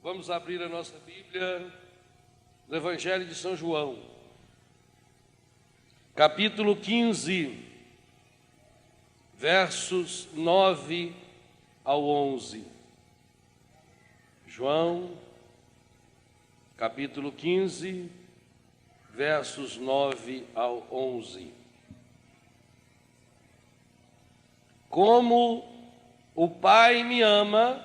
Vamos abrir a nossa Bíblia no Evangelho de São João, capítulo 15, versos 9 ao 11. João, capítulo 15, versos 9 ao 11. Como o Pai me ama,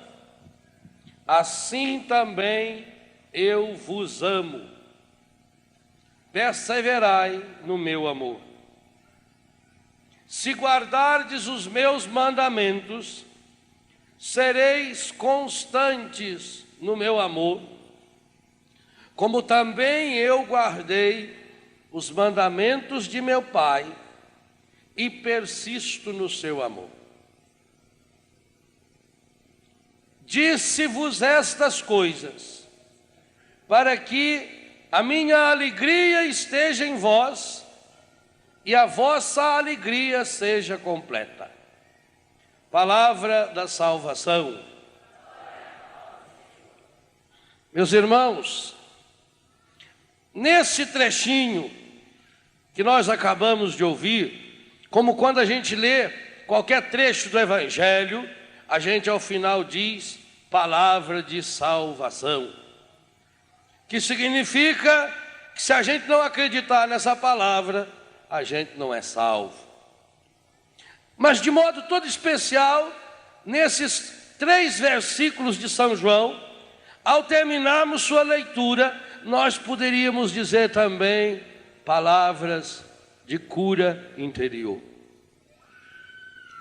assim também eu vos amo. Perseverai no meu amor. Se guardardes os meus mandamentos, sereis constantes no meu amor, como também eu guardei os mandamentos de meu Pai e persisto no seu amor. Disse-vos estas coisas, para que a minha alegria esteja em vós e a vossa alegria seja completa. Palavra da salvação. Meus irmãos, nesse trechinho que nós acabamos de ouvir, como quando a gente lê qualquer trecho do Evangelho, a gente ao final diz palavra de salvação, que significa que se a gente não acreditar nessa palavra, a gente não é salvo. Mas de modo todo especial, nesses 3 versículos de São João, ao terminarmos sua leitura, nós poderíamos dizer também palavras de cura interior.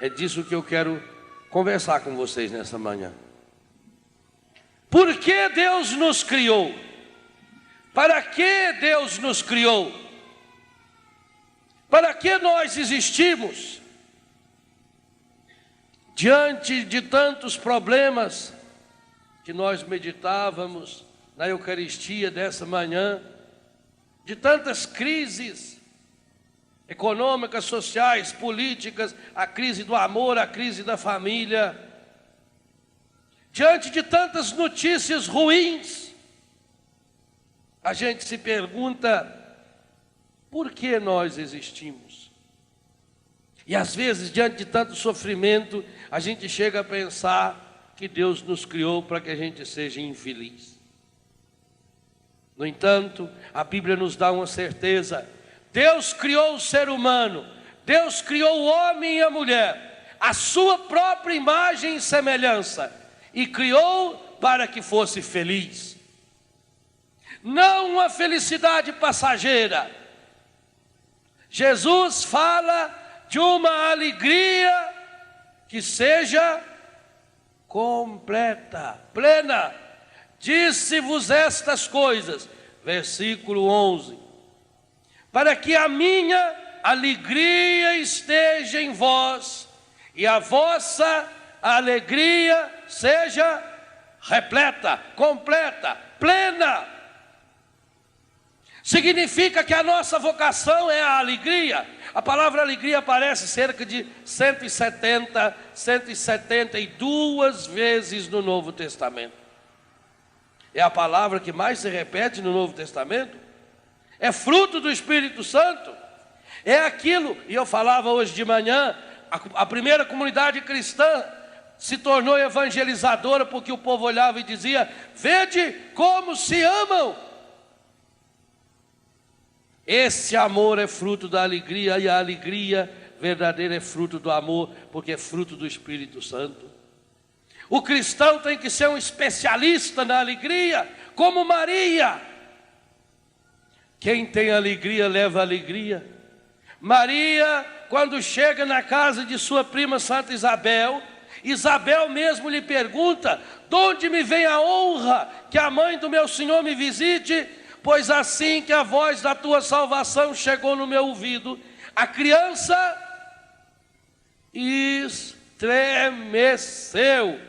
É disso que eu quero conversar com vocês nessa manhã. Por que Deus nos criou? Para que Deus nos criou? Para que nós existimos? Diante de tantos problemas que nós meditávamos na Eucaristia dessa manhã, de tantas crises econômicas, sociais, políticas, a crise do amor, a crise da família, diante de tantas notícias ruins, a gente se pergunta, por que nós existimos? E às vezes, diante de tanto sofrimento, a gente chega a pensar que Deus nos criou para que a gente seja infeliz. No entanto, a Bíblia nos dá uma certeza: Deus criou o ser humano, Deus criou o homem e a mulher, a sua própria imagem e semelhança, e criou para que fosse feliz. Não uma felicidade passageira. Jesus fala de uma alegria que seja completa, plena. Disse-vos estas coisas, versículo 11, para que a minha alegria esteja em vós e a vossa alegria seja repleta, completa, plena. Significa que a nossa vocação é a alegria. A palavra alegria aparece cerca de 172 vezes no Novo Testamento. É a palavra que mais se repete no Novo Testamento. É fruto do Espírito Santo. É aquilo, e eu falava hoje de manhã, a primeira comunidade cristã se tornou evangelizadora porque o povo olhava e dizia: vede como se amam. Esse amor é fruto da alegria, e a alegria verdadeira é fruto do amor, porque é fruto do Espírito Santo. O cristão tem que ser um especialista na alegria, como Maria. Quem tem alegria leva alegria. Maria, quando chega na casa de sua prima Santa Isabel, Isabel mesmo lhe pergunta: de onde me vem a honra que a mãe do meu Senhor me visite? Pois assim que a voz da tua salvação chegou no meu ouvido, a criança estremeceu.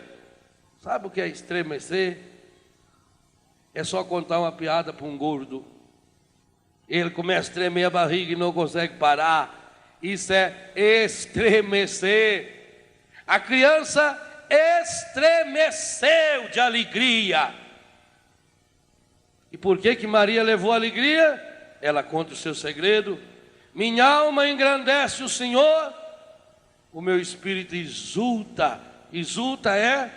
Sabe o que é estremecer? É só contar uma piada para um gordo. Ele começa a tremer a barriga e não consegue parar. Isso é estremecer. A criança estremeceu de alegria. E por que que Maria levou alegria? Ela conta o seu segredo. Minha alma engrandece o Senhor, o meu espírito exulta. Exulta é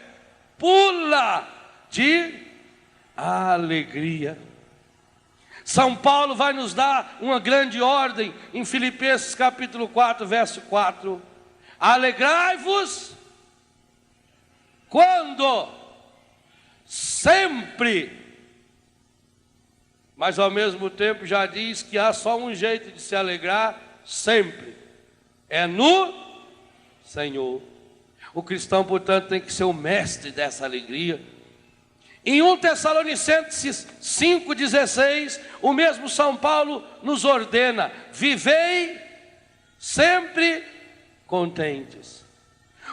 pula de alegria. São Paulo vai nos dar uma grande ordem em Filipenses capítulo 4, verso 4. Alegrai-vos quando? Sempre. Mas ao mesmo tempo já diz que há só um jeito de se alegrar sempre. É no Senhor. O cristão, portanto, tem que ser o mestre dessa alegria. Em 1 Tessalonicenses 5,16, o mesmo São Paulo nos ordena: vivei sempre contentes,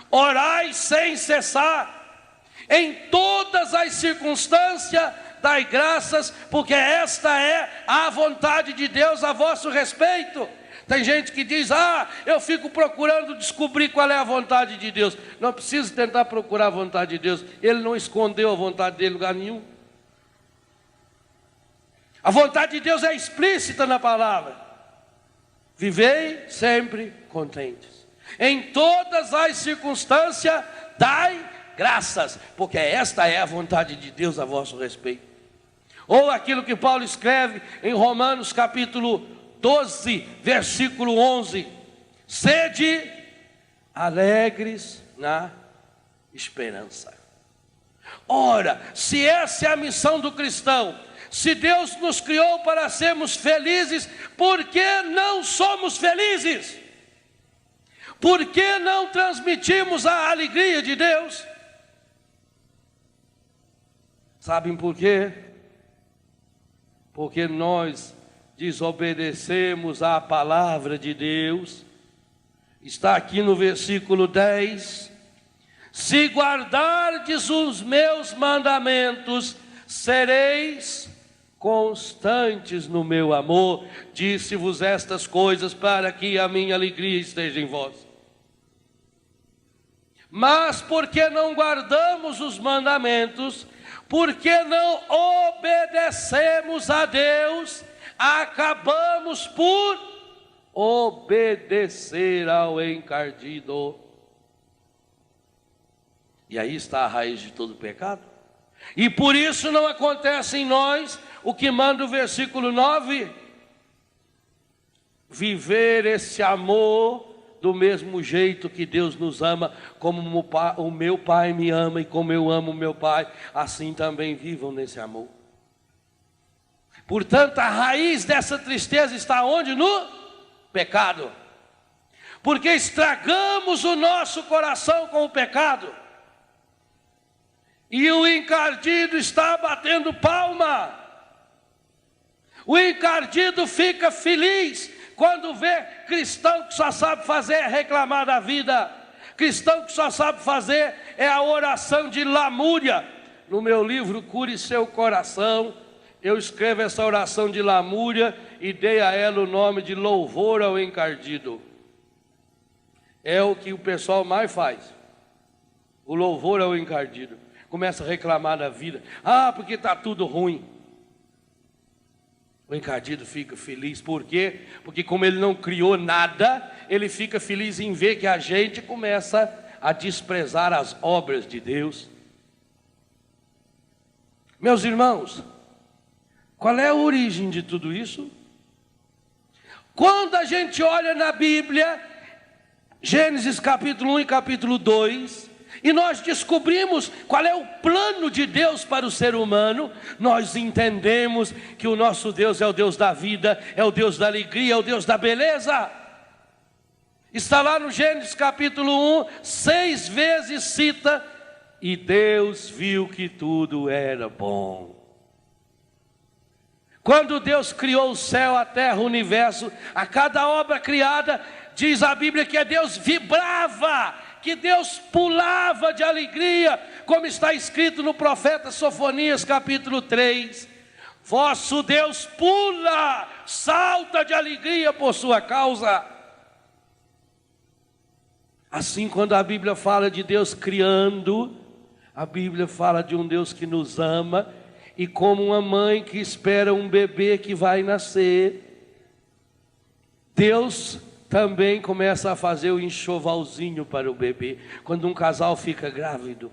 orai sem cessar, em todas as circunstâncias dai graças, porque esta é a vontade de Deus a vosso respeito. Tem gente que diz: eu fico procurando descobrir qual é a vontade de Deus. Não precisa tentar procurar a vontade de Deus. Ele não escondeu a vontade dele em lugar nenhum. A vontade de Deus é explícita na palavra. Vivei sempre contentes. Em todas as circunstâncias dai graças, porque esta é a vontade de Deus a vosso respeito. Ou aquilo que Paulo escreve em Romanos capítulo 12, versículo 11: sede alegres na esperança. Ora, se essa é a missão do cristão, se Deus nos criou para sermos felizes, por que não somos felizes? Por que não transmitimos a alegria de Deus? Sabem por quê? Porque nós desobedecemos à palavra de Deus. Está aqui no versículo 10: se guardardes os meus mandamentos, sereis constantes no meu amor. Disse-vos estas coisas para que a minha alegria esteja em vós. Mas porque não guardamos os mandamentos, porque não obedecemos a Deus, acabamos por obedecer ao encardido. E aí está a raiz de todo pecado. E por isso não acontece em nós o que manda o versículo 9: viver esse amor do mesmo jeito que Deus nos ama, como o meu Pai me ama e como eu amo o meu Pai, assim também vivam nesse amor. Portanto, a raiz dessa tristeza está onde? No pecado. Porque estragamos o nosso coração com o pecado. E o encardido está batendo palma. O encardido fica feliz quando vê cristão que só sabe fazer é reclamar da vida. Cristão que só sabe fazer é a oração de lamúria. No meu livro Cure Seu Coração, eu escrevo essa oração de lamúria e dei a ela o nome de louvor ao encardido. É o que o pessoal mais faz. O louvor ao encardido. Começa a reclamar da vida. Porque está tudo ruim. O encardido fica feliz. Por quê? Porque como ele não criou nada, ele fica feliz em ver que a gente começa a desprezar as obras de Deus. Meus irmãos, qual é a origem de tudo isso? Quando a gente olha na Bíblia, Gênesis capítulo 1 e capítulo 2, e nós descobrimos qual é o plano de Deus para o ser humano, nós entendemos que o nosso Deus é o Deus da vida, é o Deus da alegria, é o Deus da beleza. Está lá no Gênesis capítulo 1, 6 vezes cita: e Deus viu que tudo era bom. Quando Deus criou o céu, a terra, o universo, a cada obra criada, diz a Bíblia que Deus vibrava, que Deus pulava de alegria, como está escrito no profeta Sofonias capítulo 3. Vosso Deus pula, salta de alegria por sua causa. Assim, quando a Bíblia fala de Deus criando, a Bíblia fala de um Deus que nos ama e como uma mãe que espera um bebê que vai nascer, Deus também começa a fazer o enxovalzinho para o bebê. Quando um casal fica grávido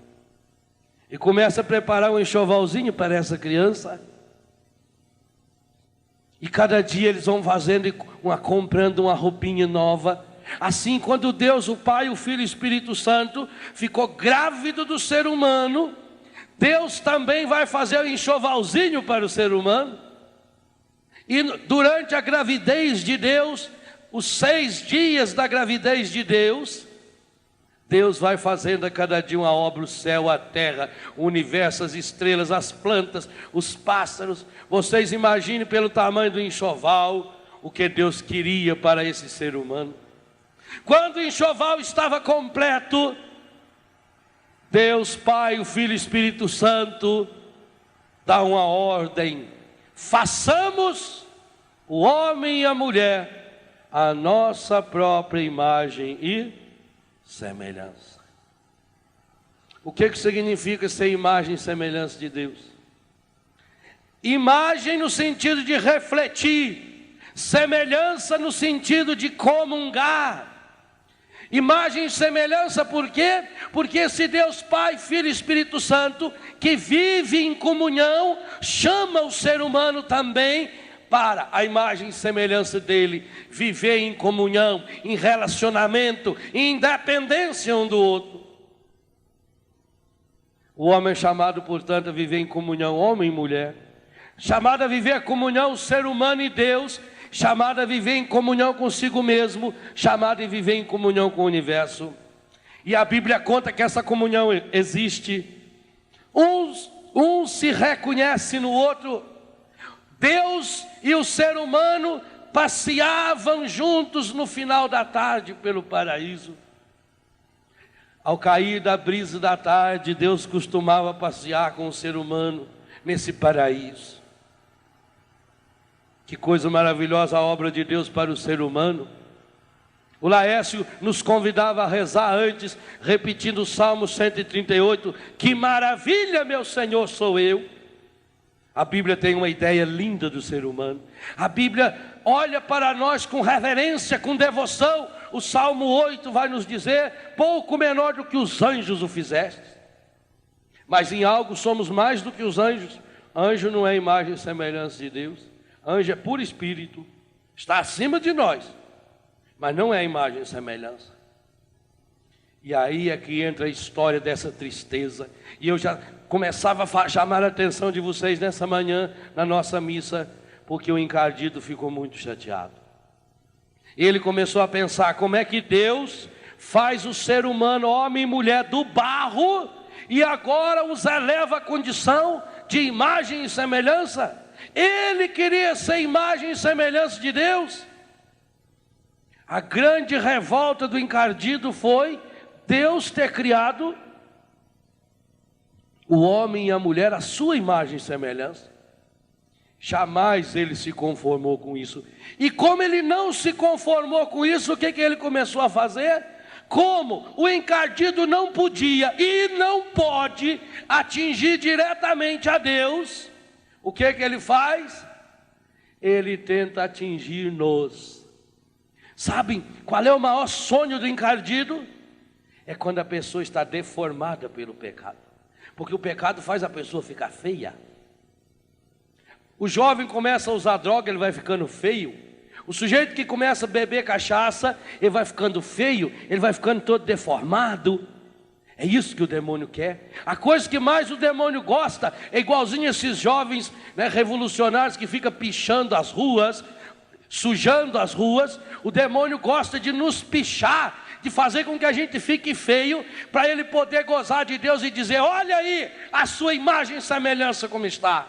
e começa a preparar um enxovalzinho para essa criança, e cada dia eles vão fazendo, comprando uma roupinha nova. Assim, quando Deus, o Pai, o Filho e o Espírito Santo ficou grávido do ser humano, Deus também vai fazer o enxovalzinho para o ser humano. E durante a gravidez de Deus, os 6 dias da gravidez de Deus, Deus vai fazendo a cada dia uma obra, o céu, a terra, o universo, as estrelas, as plantas, os pássaros. Vocês imaginem pelo tamanho do enxoval, o que Deus queria para esse ser humano. Quando o enxoval estava completo, Deus, Pai, o Filho e o Espírito Santo, dá uma ordem: façamos o homem e a mulher a nossa própria imagem e semelhança. O que significa ser imagem e semelhança de Deus? Imagem no sentido de refletir, semelhança no sentido de comungar. Imagem e semelhança por quê? Porque esse Deus Pai, Filho e Espírito Santo, que vive em comunhão, chama o ser humano também para a imagem e semelhança dele, viver em comunhão, em relacionamento, em independência um do outro. O homem é chamado, portanto, a viver em comunhão, homem e mulher. Chamado a viver em comunhão, o ser humano e Deus. Chamado a viver em comunhão consigo mesmo. Chamado a viver em comunhão com o universo. E a Bíblia conta que essa comunhão existe. Um se reconhece no outro. Deus e o ser humano passeavam juntos no final da tarde pelo paraíso. Ao cair da brisa da tarde, Deus costumava passear com o ser humano nesse paraíso. Que coisa maravilhosa a obra de Deus para o ser humano. O Laércio nos convidava a rezar antes, repetindo o Salmo 138, que maravilha, meu Senhor, sou eu. A Bíblia tem uma ideia linda do ser humano. A Bíblia olha para nós com reverência, com devoção. O Salmo 8 vai nos dizer: pouco menor do que os anjos o fizeste. Mas em algo somos mais do que os anjos. Anjo não é imagem e semelhança de Deus. Anjo é puro espírito, está acima de nós, mas não é imagem e semelhança. E aí é que entra a história dessa tristeza. E eu já começava a chamar a atenção de vocês nessa manhã, na nossa missa, porque o encardido ficou muito chateado. Ele começou a pensar: como é que Deus faz o ser humano, homem e mulher, do barro, e agora os eleva à condição de imagem e semelhança? Ele queria ser imagem e semelhança de Deus. A grande revolta do encardido foi Deus ter criado o homem e a mulher à sua imagem e semelhança. Jamais ele se conformou com isso. E como ele não se conformou com isso, o que ele começou a fazer? Como o encardido não podia e não pode atingir diretamente a Deus, o que ele faz? Ele tenta atingir-nos. Sabem qual é o maior sonho do encardido? É quando a pessoa está deformada pelo pecado. Porque o pecado faz a pessoa ficar feia. O jovem começa a usar droga, ele vai ficando feio. O sujeito que começa a beber cachaça, ele vai ficando feio, ele vai ficando todo deformado. É isso que o demônio quer. A coisa que mais o demônio gosta é igualzinho esses jovens, revolucionários que ficam pichando as ruas, sujando as ruas. O demônio gosta de nos pichar, de fazer com que a gente fique feio, para ele poder gozar de Deus e dizer: olha aí a sua imagem e semelhança como está.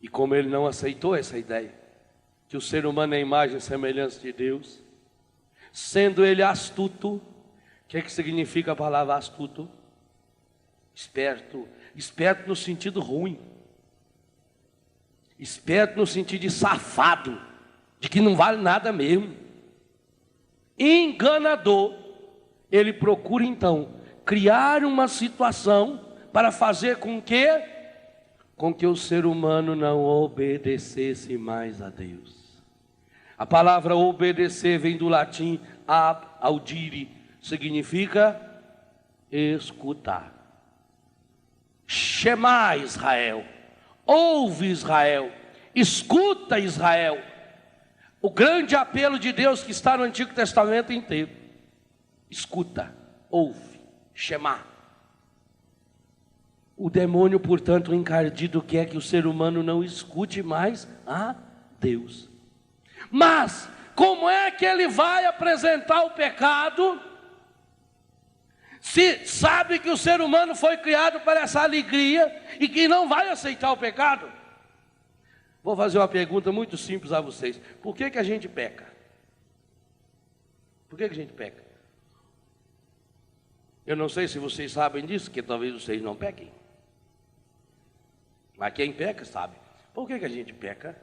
E como ele não aceitou essa ideia, que o ser humano é a imagem e semelhança de Deus, sendo ele astuto. O que significa a palavra astuto? Esperto. Esperto no sentido ruim. Esperto no sentido de safado, de que não vale nada mesmo. Enganador. Ele procura então criar uma situação para fazer com que o ser humano não obedecesse mais a Deus. A palavra obedecer vem do latim ab audire, significa escutar. Shema Israel, ouve Israel, escuta Israel. O grande apelo de Deus que está no Antigo Testamento inteiro. Escuta, ouve, Shema. O demônio, portanto, encardido quer que o ser humano não escute mais a Deus. Mas, como é que ele vai apresentar o pecado, se sabe que o ser humano foi criado para essa alegria e que não vai aceitar o pecado? Vou fazer uma pergunta muito simples a vocês. Por que a gente peca? Por que a gente peca? Eu não sei se vocês sabem disso, que talvez vocês não pequem. Mas quem peca sabe. Por que a gente peca?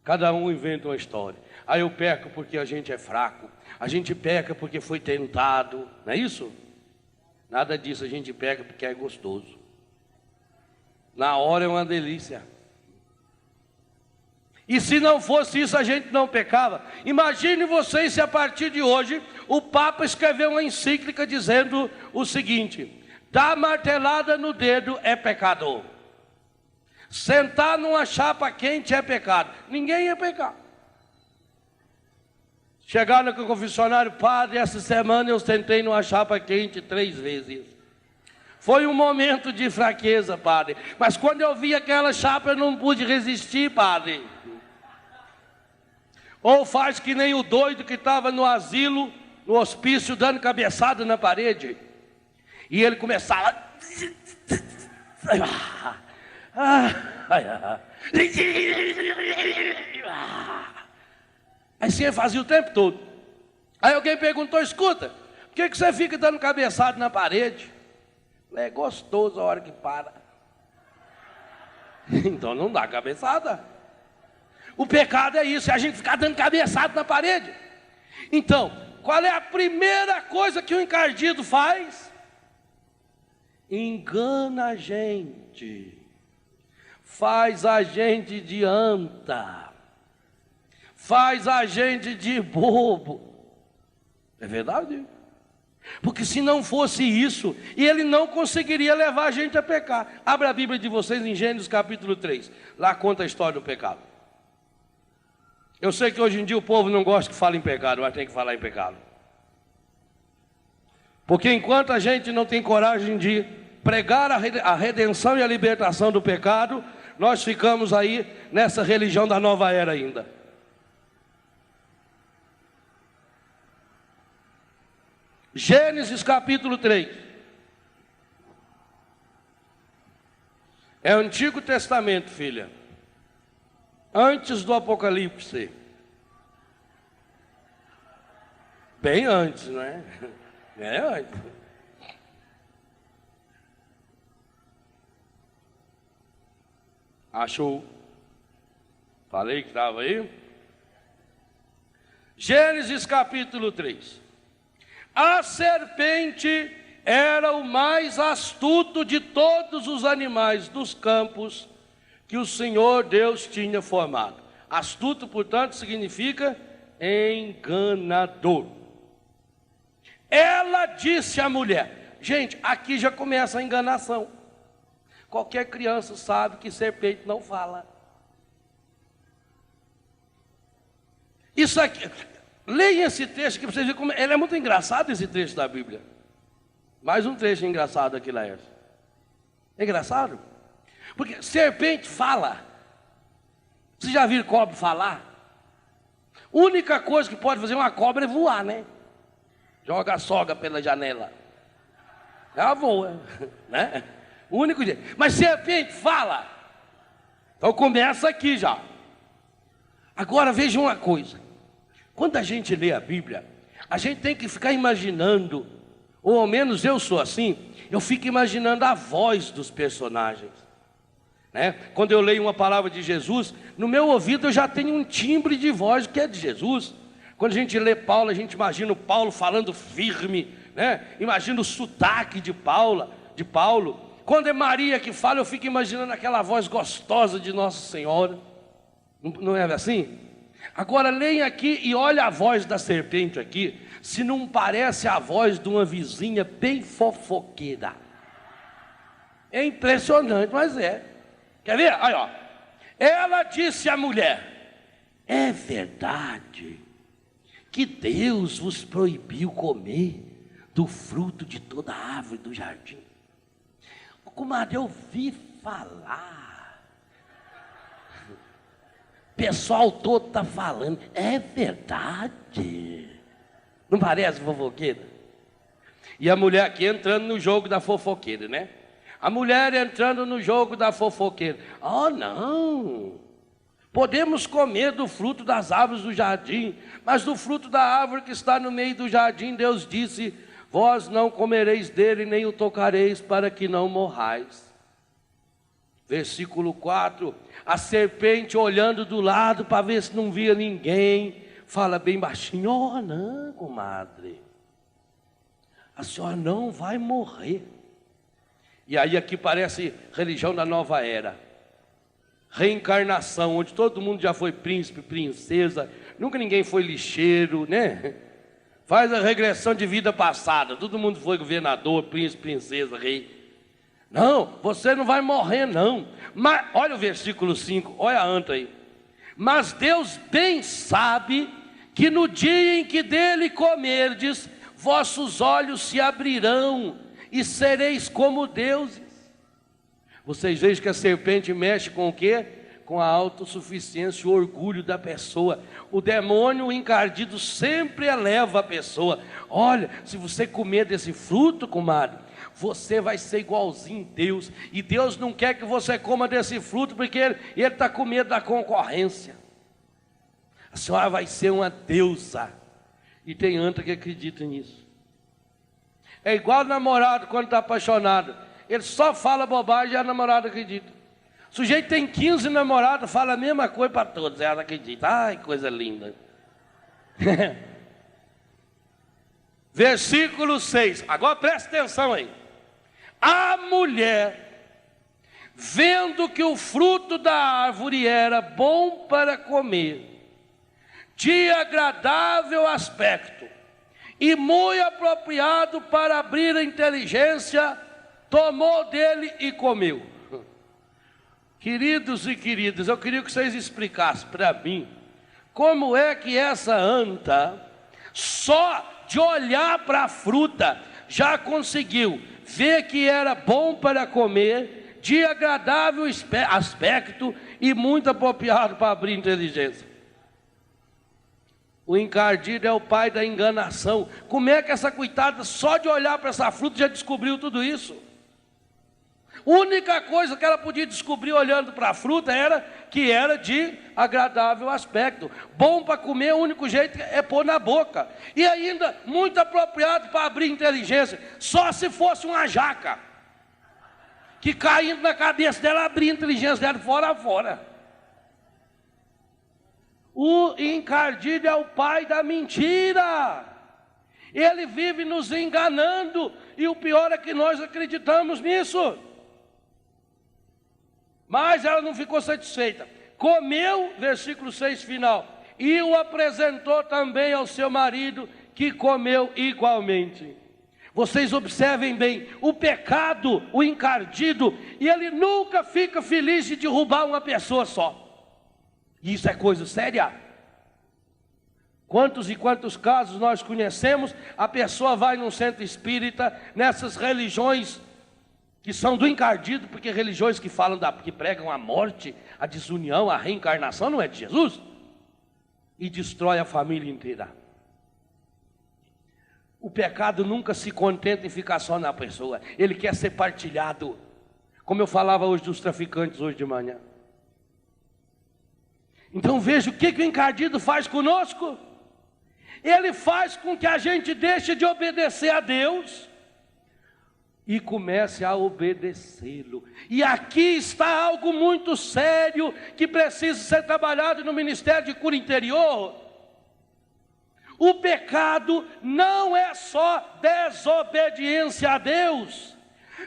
Cada um inventa uma história. Aí eu peco porque a gente é fraco. A gente peca porque foi tentado. Não é isso? Nada disso, a gente peca porque é gostoso. Na hora é uma delícia. E se não fosse isso, a gente não pecava. Imagine vocês se a partir de hoje o Papa escreveu uma encíclica dizendo o seguinte: dar martelada no dedo é pecado. Sentar numa chapa quente é pecado. Ninguém ia pecar. Chegaram com o confessionário: padre, essa semana eu sentei numa chapa quente 3 vezes. Foi um momento de fraqueza, padre. Mas quando eu vi aquela chapa eu não pude resistir, padre. Ou faz que nem o doido que estava no asilo, no hospício, dando cabeçada na parede. E ele começava... Assim ele fazia o tempo todo. Aí alguém perguntou: escuta, por que você fica dando cabeçada na parede? É gostoso a hora que para. Então não dá cabeçada. O pecado é isso, é a gente ficar dando cabeçada na parede. Então, qual é a primeira coisa que o encardido faz? Engana a gente. Faz a gente de anta. Faz a gente de bobo. É verdade? Porque se não fosse isso, ele não conseguiria levar a gente a pecar. Abra a Bíblia de vocês em Gênesis capítulo 3. Lá conta a história do pecado. Eu sei que hoje em dia o povo não gosta que fale em pecado, mas tem que falar em pecado. Porque enquanto a gente não tem coragem de pregar a redenção e a libertação do pecado, nós ficamos aí nessa religião da nova era ainda. Gênesis capítulo 3. É o Antigo Testamento, filha. Antes do Apocalipse. Bem antes, não é? É antes. Achou? Falei que estava aí? Gênesis capítulo 3. A serpente era o mais astuto de todos os animais dos campos que o Senhor Deus tinha formado. Astuto, portanto, significa enganador. Ela disse à mulher... Gente, aqui já começa a enganação. Qualquer criança sabe que serpente não fala. Isso aqui... Leia esse texto aqui para vocês verem como... Ele é muito engraçado, esse trecho da Bíblia. Mais um trecho engraçado aqui, Laércio. É engraçado? Porque serpente fala. Vocês já viram cobra falar? A única coisa que pode fazer uma cobra é voar, né? Joga a soga pela janela. Ela voa, né? O único jeito. Mas serpente fala. Então começa aqui já. Agora veja uma coisa. Quando a gente lê a Bíblia, a gente tem que ficar imaginando, ou ao menos eu sou assim, eu fico imaginando a voz dos personagens. Né? Quando eu leio uma palavra de Jesus, no meu ouvido eu já tenho um timbre de voz que é de Jesus. Quando a gente lê Paulo, a gente imagina o Paulo falando firme, né? Imagina o sotaque de Paulo. Quando é Maria que fala, eu fico imaginando aquela voz gostosa de Nossa Senhora. Não é assim? Agora leia aqui e olha a voz da serpente aqui, se não parece a voz de uma vizinha bem fofoqueira. É impressionante, mas é. Quer ver? Aí, ó. Ela disse à mulher: é verdade que Deus vos proibiu comer do fruto de toda a árvore do jardim? Comadre, eu ouvi falar. O pessoal todo está falando. É verdade. Não parece fofoqueira? E a mulher aqui entrando no jogo da fofoqueira, né? A mulher entrando no jogo da fofoqueira. Oh, não. Podemos comer do fruto das árvores do jardim, mas do fruto da árvore que está no meio do jardim, Deus disse: vós não comereis dele, nem o tocareis, para que não morrais. Versículo 4, a serpente olhando do lado para ver se não via ninguém, fala bem baixinho: oh não, comadre, a senhora não vai morrer. E aí aqui parece religião da nova era, reencarnação, onde todo mundo já foi príncipe, princesa, nunca ninguém foi lixeiro, né? Faz a regressão de vida passada, todo mundo foi governador, príncipe, princesa, rei. Não, você não vai morrer não. Mas olha o versículo 5, olha a anta aí. Mas Deus bem sabe que no dia em que dele comerdes, vossos olhos se abrirão e sereis como deuses. Vocês veem que a serpente mexe com o quê? Com a autossuficiência, o orgulho da pessoa. O demônio, o encardido, sempre eleva a pessoa. Olha, se você comer desse fruto, comadre, você vai ser igualzinho a Deus. E Deus não quer que você coma desse fruto, porque Ele está com medo da concorrência. A senhora vai ser uma deusa. E tem anta que acredita nisso. É igual o namorado quando está apaixonado. Ele só fala bobagem e a namorada acredita. O sujeito tem 15 namorados, fala a mesma coisa para todos, ela acredita. Ai, coisa linda. Versículo 6. Agora presta atenção aí. A mulher, vendo que o fruto da árvore era bom para comer, de agradável aspecto e muito apropriado para abrir a inteligência, tomou dele e comeu. Queridos e queridas, eu queria que vocês explicassem para mim como é que essa anta, só de olhar para a fruta, já conseguiu ver que era bom para comer, de agradável aspecto e muito apropriado para abrir inteligência. O encardido é o pai da enganação. Como é que essa coitada, só de olhar para essa fruta, já descobriu tudo isso? A única coisa que ela podia descobrir olhando para a fruta era que era de agradável aspecto. Bom para comer, o único jeito é pôr na boca. E ainda muito apropriado para abrir inteligência. Só se fosse uma jaca, que caindo na cabeça dela, abria a inteligência dela fora a fora. O encardido é o pai da mentira. Ele vive nos enganando. E o pior é que nós acreditamos nisso. Mas ela não ficou satisfeita. Comeu, versículo 6 final, e o apresentou também ao seu marido, que comeu igualmente. Vocês observem bem, o pecado, o encardido, e ele nunca fica feliz de derrubar uma pessoa só. Isso é coisa séria. Quantos e quantos casos nós conhecemos? A pessoa vai num centro espírita, nessas religiões que são do encardido, porque religiões que falam que pregam a morte, a desunião, a reencarnação, não é de Jesus, e destrói a família inteira. O pecado nunca se contenta em ficar só na pessoa, ele quer ser partilhado, como eu falava hoje dos traficantes hoje de manhã. Então veja o que o encardido faz conosco. Ele faz com que a gente deixe de obedecer a Deus e comece a obedecê-lo. E aqui está algo muito sério que precisa ser trabalhado no Ministério de Cura Interior. o pecado não é só desobediência a Deus.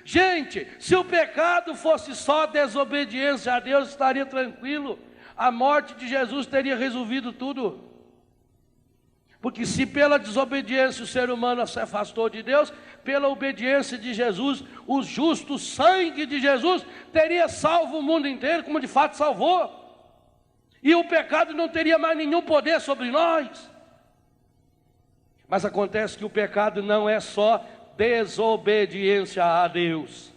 Gente, se o pecado fosse só desobediência a Deus, estaria tranquilo. A morte de Jesus teria resolvido tudo. Porque se pela desobediência o ser humano se afastou de Deus, pela obediência de Jesus, o justo sangue de Jesus teria salvo o mundo inteiro, como de fato salvou. E o pecado não teria mais nenhum poder sobre nós. Mas acontece que o pecado não é só desobediência a Deus.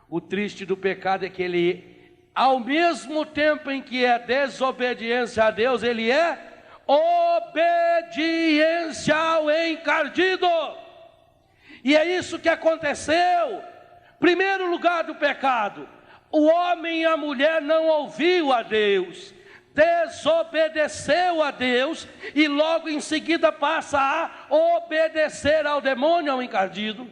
O triste do pecado é que ele, ao mesmo tempo em que é desobediência a Deus, ele é obediência ao encardido. E é isso que aconteceu. Primeiro lugar do pecado, o homem e a mulher não ouviu a Deus, desobedeceu a Deus e logo em seguida passa a obedecer ao demônio, ao encardido,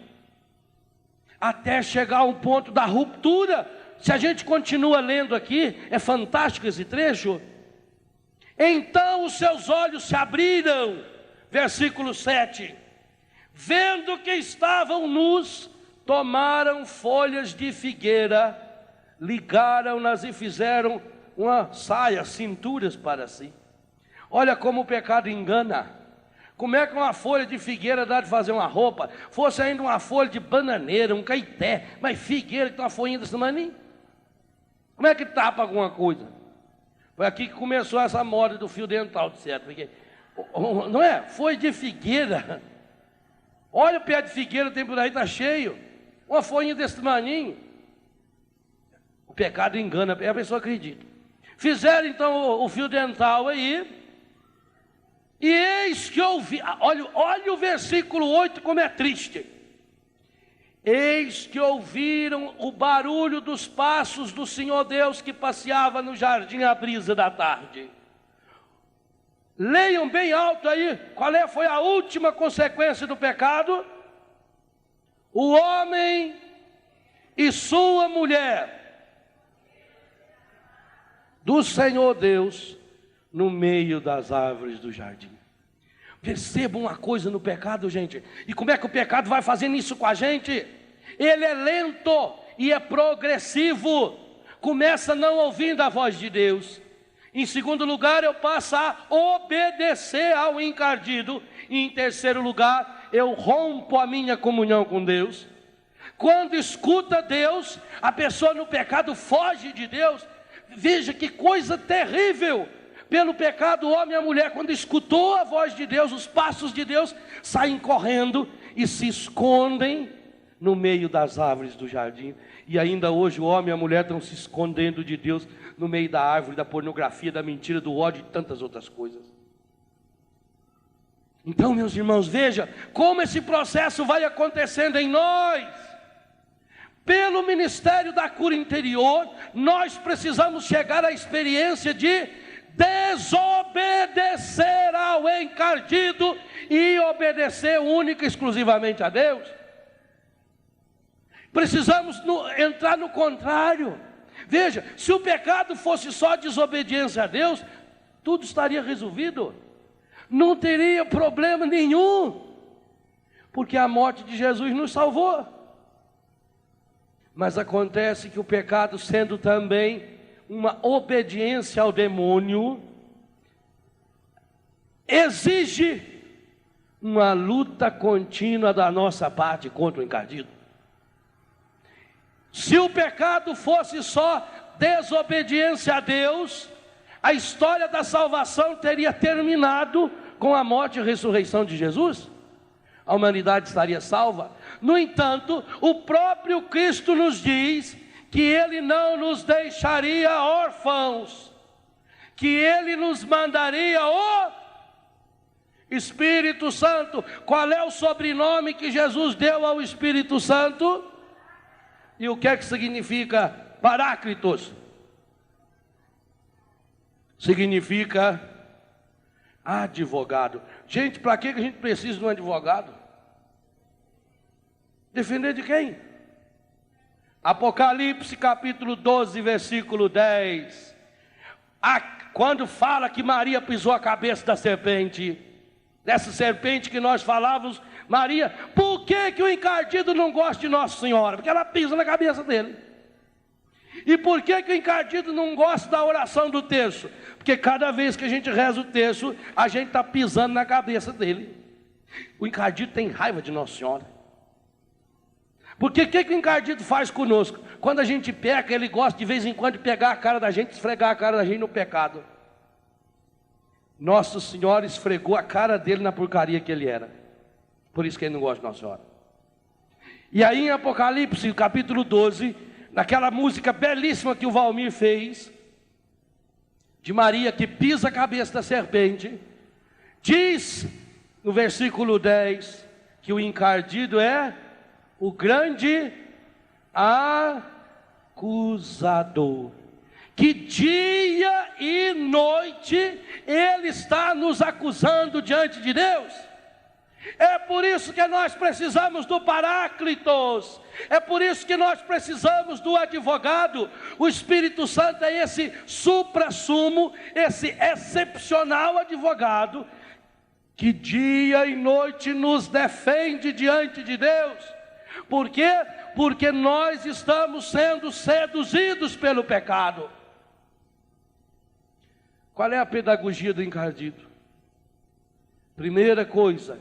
até chegar ao ponto da ruptura. Se a gente continua lendo aqui, é fantástico esse trecho. Então os seus olhos se abriram, versículo 7, vendo que estavam nus, tomaram folhas de figueira, ligaram-nas e fizeram uma saia, cinturas para si. Olha como o pecado engana. Como é que uma folha de figueira dá de fazer uma roupa? Fosse ainda uma folha de bananeira, um caeté, mas figueira que tem uma folhinha desse tamanho, como é que tapa alguma coisa? Foi aqui que começou essa moda do fio dental, certo? Porque, não é? Foi de figueira. Olha o pé de figueira, tem por aí, está cheio. Uma folhinha desse tamanho. O pecado engana, a pessoa acredita. Fizeram então o fio dental aí. E eis que ouvi, olha o versículo 8 como é triste. Eis que ouviram o barulho dos passos do Senhor Deus que passeava no jardim à brisa da tarde. Leiam bem alto aí, foi a última consequência do pecado? O homem e sua mulher do Senhor Deus no meio das árvores do jardim. Percebam uma coisa no pecado, gente. E como é que o pecado vai fazendo isso com a gente? Ele é lento e é progressivo. Começa não ouvindo a voz de Deus. Em segundo lugar, eu passo a obedecer ao encardido. E em terceiro lugar, eu rompo a minha comunhão com Deus. Quando escuta Deus, a pessoa no pecado foge de Deus. Veja que coisa terrível. Pelo pecado, o homem e a mulher, quando escutou a voz de Deus, os passos de Deus, saem correndo e se escondem no meio das árvores do jardim. E ainda hoje o homem e a mulher estão se escondendo de Deus no meio da árvore, da pornografia, da mentira, do ódio e tantas outras coisas. Então, meus irmãos, veja como esse processo vai acontecendo em nós. Pelo ministério da cura interior, nós precisamos chegar à experiência de desobedecer ao encardido e obedecer única e exclusivamente a Deus. Precisamos entrar no contrário. Veja, se o pecado fosse só desobediência a Deus, tudo estaria resolvido, não teria problema nenhum, porque a morte de Jesus nos salvou. Mas acontece que o pecado, sendo também uma obediência ao demônio, exige uma luta contínua da nossa parte contra o encardido. Se o pecado fosse só desobediência a Deus, a história da salvação teria terminado com a morte e a ressurreição de Jesus. A humanidade estaria salva. No entanto, o próprio Cristo nos diz que Ele não nos deixaria órfãos, que Ele nos mandaria o Espírito Santo. Qual é o sobrenome que Jesus deu ao Espírito Santo? E o que é que significa Paráclitos? Significa advogado. Gente, para que a gente precisa de um advogado? Defender de quem? Apocalipse capítulo 12, versículo 10. Quando fala que Maria pisou a cabeça da serpente, dessa serpente que nós falávamos, Maria, por que que o encardido não gosta de Nossa Senhora? Porque ela pisa na cabeça dele. E por que que o encardido não gosta da oração do terço? Porque cada vez que a gente reza o terço, a gente está pisando na cabeça dele. O encardido tem raiva de Nossa Senhora. Porque o que o encardido faz conosco? Quando a gente peca, ele gosta de vez em quando de pegar a cara da gente, esfregar a cara da gente no pecado. Nossa Senhora esfregou a cara dele na porcaria que ele era. Por isso que ele não gosta de Nossa Senhora. E aí em Apocalipse, capítulo 12, naquela música belíssima que o Valmir fez, de Maria que pisa a cabeça da serpente, diz no versículo 10, que o encardido é o grande acusador, que dia e noite ele está nos acusando diante de Deus. É por isso que nós precisamos do Paráclitos, é por isso que nós precisamos do advogado. O Espírito Santo é esse supra-sumo, esse excepcional advogado, que dia e noite nos defende diante de Deus. Por quê? Porque nós estamos sendo seduzidos pelo pecado. Qual é a pedagogia do encardido? Primeira coisa,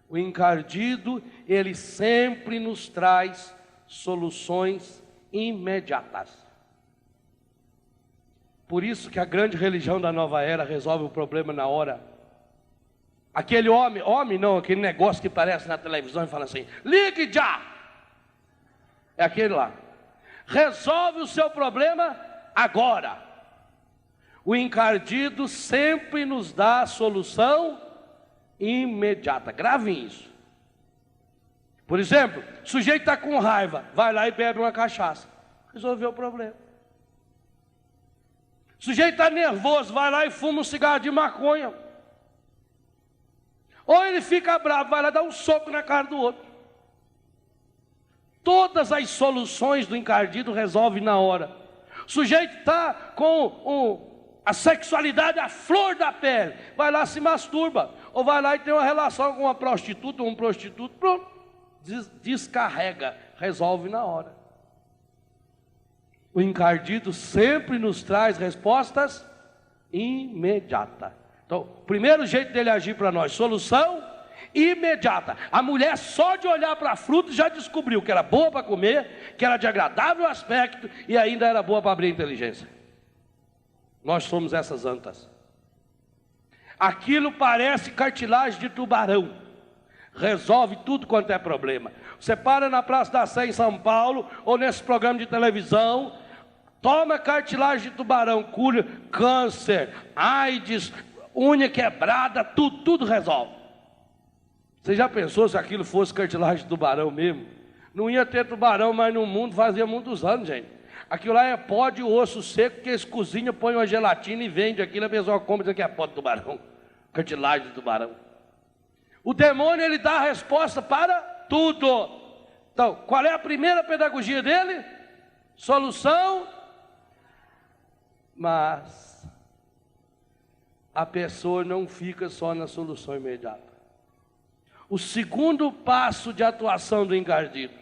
o encardido, ele sempre nos traz soluções imediatas. Por isso que a grande religião da nova era resolve o problema na hora. Aquele homem não, aquele negócio que aparece na televisão e fala assim, ligue já! É aquele lá. Resolve o seu problema agora. O encardido sempre nos dá a solução imediata. Gravem isso. Por exemplo, o sujeito está com raiva, vai lá e bebe uma cachaça. Resolveu o problema. O sujeito está nervoso, vai lá e fuma um cigarro de maconha. Ou ele fica bravo, vai lá dar um soco na cara do outro. Todas as soluções do encardido resolve na hora. O sujeito está com a sexualidade à flor da pele, vai lá se masturba, ou vai lá e tem uma relação com uma prostituta ou um prostituto, pronto, descarrega, resolve na hora. O encardido sempre nos traz respostas imediatas. Então, o primeiro jeito dele agir para nós, solução imediata. A mulher só de olhar para a fruta já descobriu que era boa para comer, que era de agradável aspecto e ainda era boa para abrir a inteligência. Nós somos essas antas. Aquilo parece cartilagem de tubarão, resolve tudo quanto é problema. Você para na Praça da Sé em São Paulo, ou nesse programa de televisão, toma cartilagem de tubarão, cura câncer, AIDS, unha quebrada, tudo resolve. Você já pensou se aquilo fosse cartilagem de tubarão mesmo? Não ia ter tubarão mais no mundo, fazia muitos anos, gente. Aquilo lá é pó de osso seco, que eles cozinham, põem uma gelatina e vende aquilo, a pessoa come e diz que é pó de tubarão, cartilagem de tubarão. O demônio, ele dá a resposta para tudo. Então, qual é a primeira pedagogia dele? Solução. Mas a pessoa não fica só na solução imediata. O segundo passo de atuação do encardido,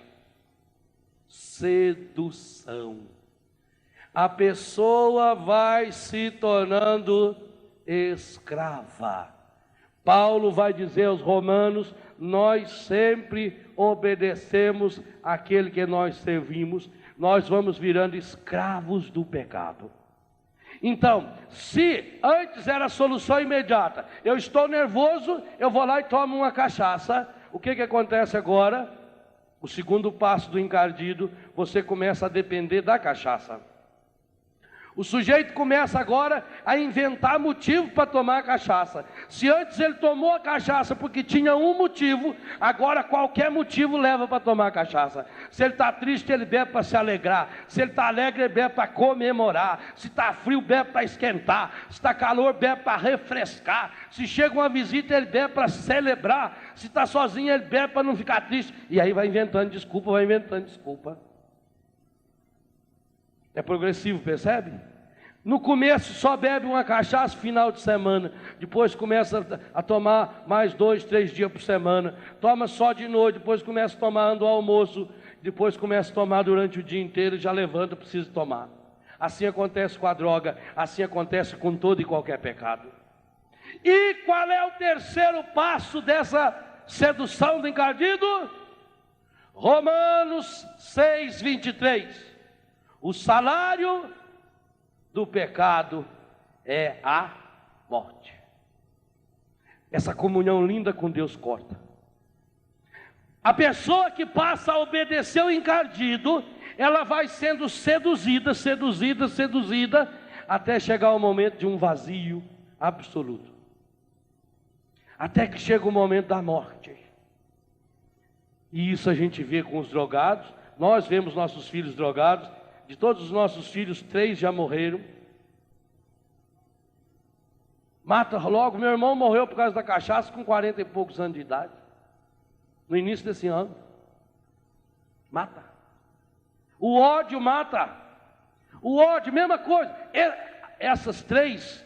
sedução. A pessoa vai se tornando escrava. Paulo vai dizer aos romanos, nós sempre obedecemos àquele que nós servimos, nós vamos virando escravos do pecado. Então, se antes era a solução imediata, eu estou nervoso, eu vou lá e tomo uma cachaça, o que acontece agora? O segundo passo do encardido, você começa a depender da cachaça. O sujeito começa agora a inventar motivo para tomar a cachaça. Se antes ele tomou a cachaça porque tinha um motivo, agora qualquer motivo leva para tomar a cachaça. Se ele está triste, ele bebe para se alegrar. Se ele está alegre, ele bebe para comemorar. Se está frio, bebe para esquentar. Se está calor, bebe para refrescar. Se chega uma visita, ele bebe para celebrar. Se está sozinho, ele bebe para não ficar triste. E aí vai inventando desculpa, vai inventando desculpa. É progressivo, percebe? No começo só bebe uma cachaça final de semana, depois começa a tomar mais 2, 3 dias por semana, toma só de noite, depois começa a tomar antes do almoço, depois começa a tomar durante o dia inteiro e já levanta, precisa tomar. Assim acontece com a droga, assim acontece com todo e qualquer pecado. E qual é o terceiro passo dessa sedução do encardido? Romanos 6, 23. O salário do pecado é a morte. Essa comunhão linda com Deus corta. A pessoa que passa a obedecer o encardido, ela vai sendo seduzida, até chegar o momento de um vazio absoluto. Até que chega o momento da morte. E isso a gente vê com os drogados. Nós vemos nossos filhos drogados. De todos os nossos filhos, 3 já morreram. Mata logo. Meu irmão morreu por causa da cachaça com 40 e poucos anos de idade. No início desse ano. Mata. O ódio mata. O ódio, mesma coisa. Essas 3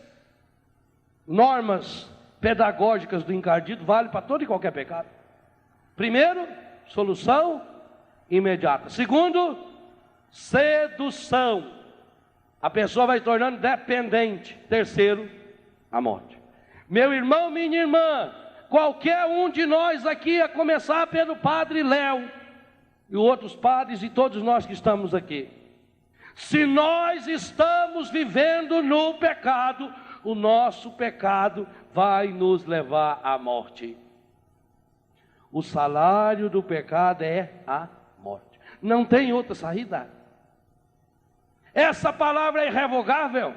normas pedagógicas do encardido valem para todo e qualquer pecado. Primeiro, solução imediata. Segundo, sedução. A pessoa vai tornando dependente. Terceiro, a morte. Meu irmão, minha irmã, qualquer um de nós aqui, a começar pelo padre Léo e outros padres e todos nós que estamos aqui, se nós estamos vivendo no pecado, o nosso pecado vai nos levar à morte. O salário do pecado é a morte. Não tem outra saída. Essa palavra é irrevogável.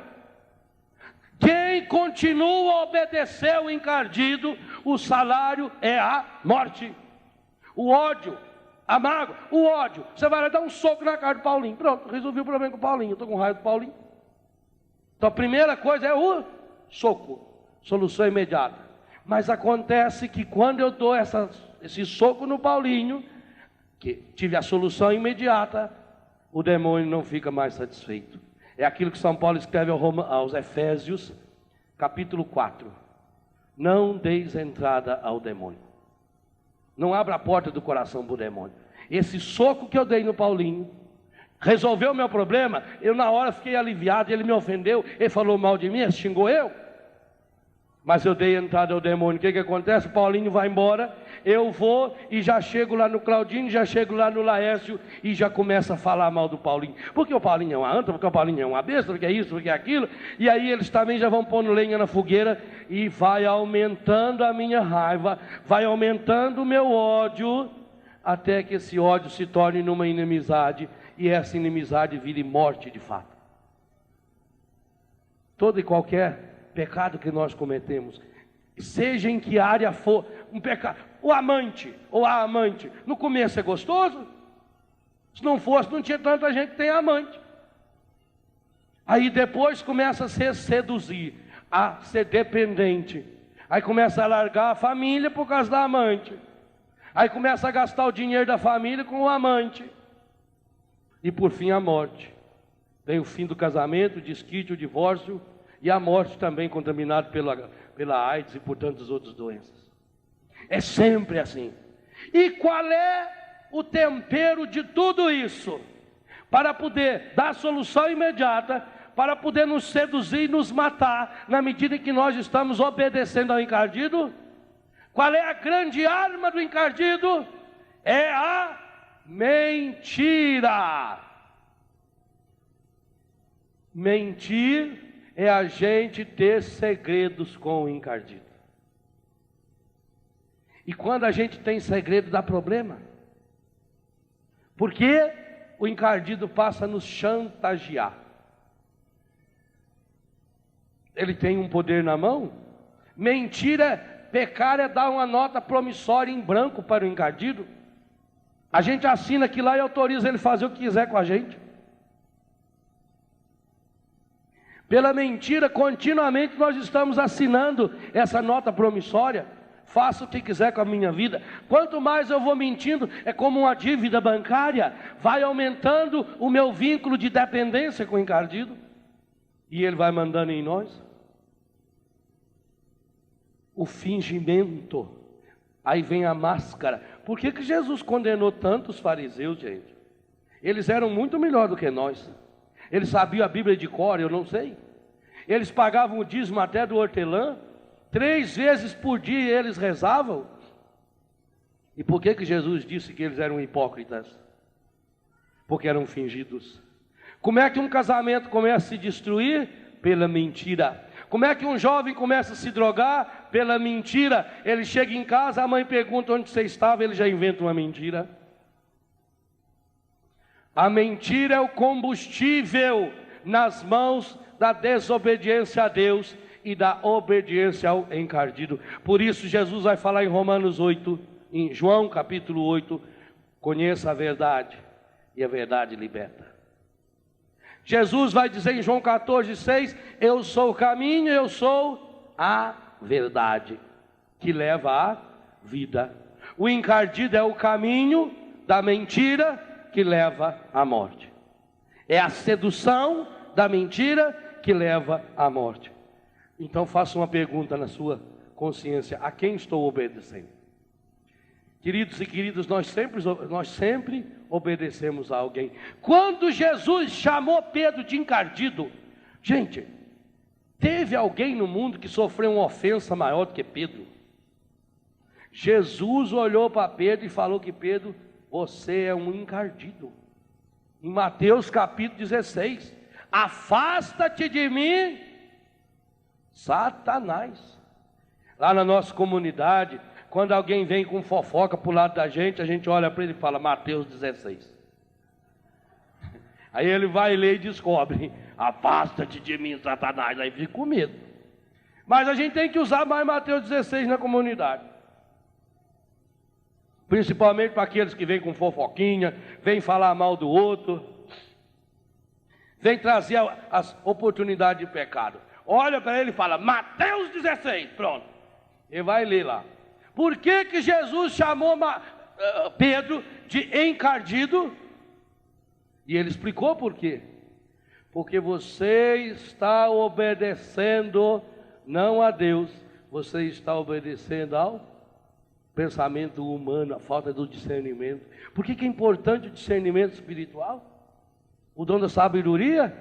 Quem continua a obedecer o encardido, o salário é a morte. O ódio, a mágoa, o ódio. Você vai lá dar um soco na cara do Paulinho. Pronto, resolvi o problema com o Paulinho. Eu estou com raiva do Paulinho. Então a primeira coisa é o soco. Solução imediata. Mas acontece que quando eu dou esse soco no Paulinho, que tive a solução imediata, o demônio não fica mais satisfeito. É aquilo que São Paulo escreve aos Efésios, capítulo 4. Não deis entrada ao demônio. Não abra a porta do coração para o demônio. Esse soco que eu dei no Paulinho resolveu o meu problema. Eu na hora fiquei aliviado, ele me ofendeu, ele falou mal de mim, xingou eu. Mas eu dei entrada ao demônio. O que acontece? O Paulinho vai embora, eu vou e já chego lá no Claudinho, já chego lá no Laércio e já começa a falar mal do Paulinho. Porque o Paulinho é uma anta, porque o Paulinho é uma besta, porque é isso, porque é aquilo. E aí eles também já vão pondo lenha na fogueira e vai aumentando a minha raiva, vai aumentando o meu ódio, até que esse ódio se torne numa inimizade e essa inimizade vire morte de fato. Todo e qualquer pecado que nós cometemos, seja em que área for, um pecado, o amante ou a amante, no começo é gostoso, se não fosse, não tinha tanta gente que tem amante. Aí depois começa a se seduzir, a ser dependente, aí começa a largar a família por causa da amante, aí começa a gastar o dinheiro da família com o amante, e por fim a morte. Vem o fim do casamento, o desquite, o divórcio, e a morte também contaminada pela AIDS e por tantas outras doenças. É sempre assim. E qual é o tempero de tudo isso? Para poder dar solução imediata, para poder nos seduzir e nos matar, na medida em que nós estamos obedecendo ao encardido. Qual é a grande arma do encardido? É a mentira. Mentir é a gente ter segredos com o encardido. E quando a gente tem segredo dá problema. Porque o encardido passa a nos chantagear. Ele tem um poder na mão. Mentira, pecar é dar uma nota promissória em branco para o encardido. A gente assina aquilo lá e autoriza ele fazer o que quiser com a gente. Pela mentira, continuamente nós estamos assinando essa nota promissória. Faça o que quiser com a minha vida. Quanto mais eu vou mentindo, é como uma dívida bancária. Vai aumentando o meu vínculo de dependência com o encardido. E Ele vai mandando em nós o fingimento. Aí vem a máscara. Por que Jesus condenou tanto os fariseus, gente? Eles eram muito melhor do que nós. Eles sabiam a Bíblia de cor, eu não sei. Eles pagavam o dízimo até do hortelã. 3 vezes por dia eles rezavam. E por que Jesus disse que eles eram hipócritas? Porque eram fingidos. Como é que um casamento começa a se destruir? Pela mentira. Como é que um jovem começa a se drogar? Pela mentira. Ele chega em casa, a mãe pergunta onde você estava, ele já inventa uma mentira. A mentira é o combustível nas mãos da desobediência a Deus e da obediência ao encardido. Por isso Jesus vai falar em Romanos 8, em João capítulo 8, conheça a verdade e a verdade liberta. Jesus vai dizer em João 14, 6, eu sou o caminho, eu sou a verdade, que leva à vida. O encardido é o caminho da mentira que leva à morte. É a sedução da mentira que leva à morte. Então faça uma pergunta na sua consciência: a quem estou obedecendo? Queridos e queridas, nós sempre obedecemos a alguém. Quando Jesus chamou Pedro de encardido, gente, teve alguém no mundo que sofreu uma ofensa maior do que Pedro? Jesus olhou para Pedro e falou que Pedro, você é um encardido. Em Mateus capítulo 16, afasta-te de mim, Satanás. Lá na nossa comunidade, quando alguém vem com fofoca para o lado da gente, a gente olha para ele e fala, Mateus 16. Aí ele vai ler e descobre, afasta-te de mim, Satanás. Aí fica com medo. Mas a gente tem que usar mais Mateus 16 na comunidade. Principalmente para aqueles que vêm com fofoquinha, vêm falar mal do outro, vêm trazer as oportunidades de pecado. Olha para ele e fala, Mateus 16, pronto. Ele vai ler lá. Por que Jesus chamou Pedro de encardido? E ele explicou por quê. Porque você está obedecendo não a Deus, você está obedecendo ao pensamento humano, a falta do discernimento. Por que é importante o discernimento espiritual? O dom da sabedoria?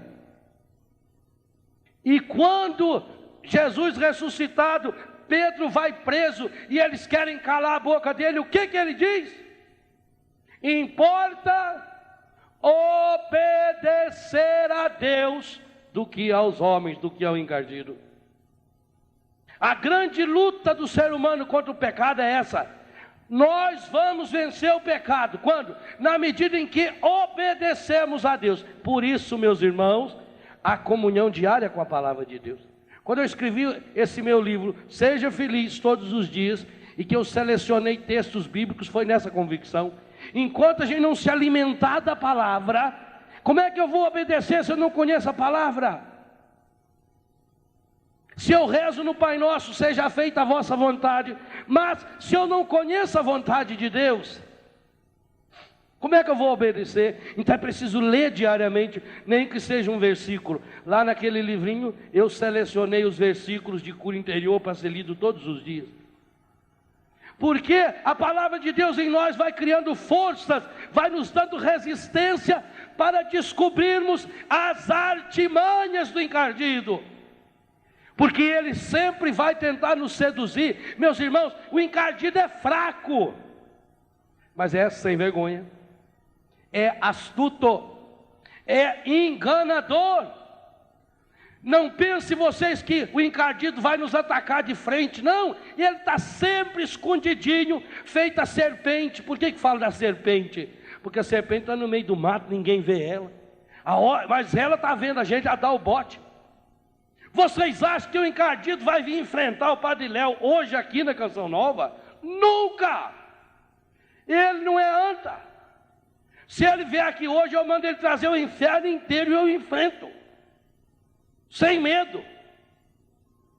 E quando Jesus ressuscitado, Pedro vai preso e eles querem calar a boca dele, o que ele diz? Importa obedecer a Deus do que aos homens, do que ao encardido. A grande luta do ser humano contra o pecado é essa. Nós vamos vencer o pecado, quando? Na medida em que obedecemos a Deus. Por isso, meus irmãos, a comunhão diária com a palavra de Deus. Quando eu escrevi esse meu livro, Seja Feliz Todos os Dias, e que eu selecionei textos bíblicos, foi nessa convicção. Enquanto a gente não se alimentar da palavra, como é que eu vou obedecer se eu não conheço a palavra? Se eu rezo no Pai Nosso, seja feita a vossa vontade, mas se eu não conheço a vontade de Deus, como é que eu vou obedecer? Então é preciso ler diariamente, nem que seja um versículo. Lá naquele livrinho, eu selecionei os versículos de cura interior para ser lido todos os dias. Porque a palavra de Deus em nós vai criando forças, vai nos dando resistência para descobrirmos as artimanhas do encardido. Porque ele sempre vai tentar nos seduzir. Meus irmãos, o encardido é fraco, mas é sem vergonha. É astuto, é enganador. Não pense vocês que o encardido vai nos atacar de frente, não. Ele está sempre escondidinho, feita serpente. Por que fala da serpente? Porque a serpente está no meio do mato, ninguém vê ela. Mas ela está vendo a gente, a dar o bote. Vocês acham que o encardido vai vir enfrentar o Padre Léo hoje aqui na Canção Nova? Nunca! Ele não é anta. Se ele vier aqui hoje, eu mando ele trazer o inferno inteiro e eu enfrento. Sem medo.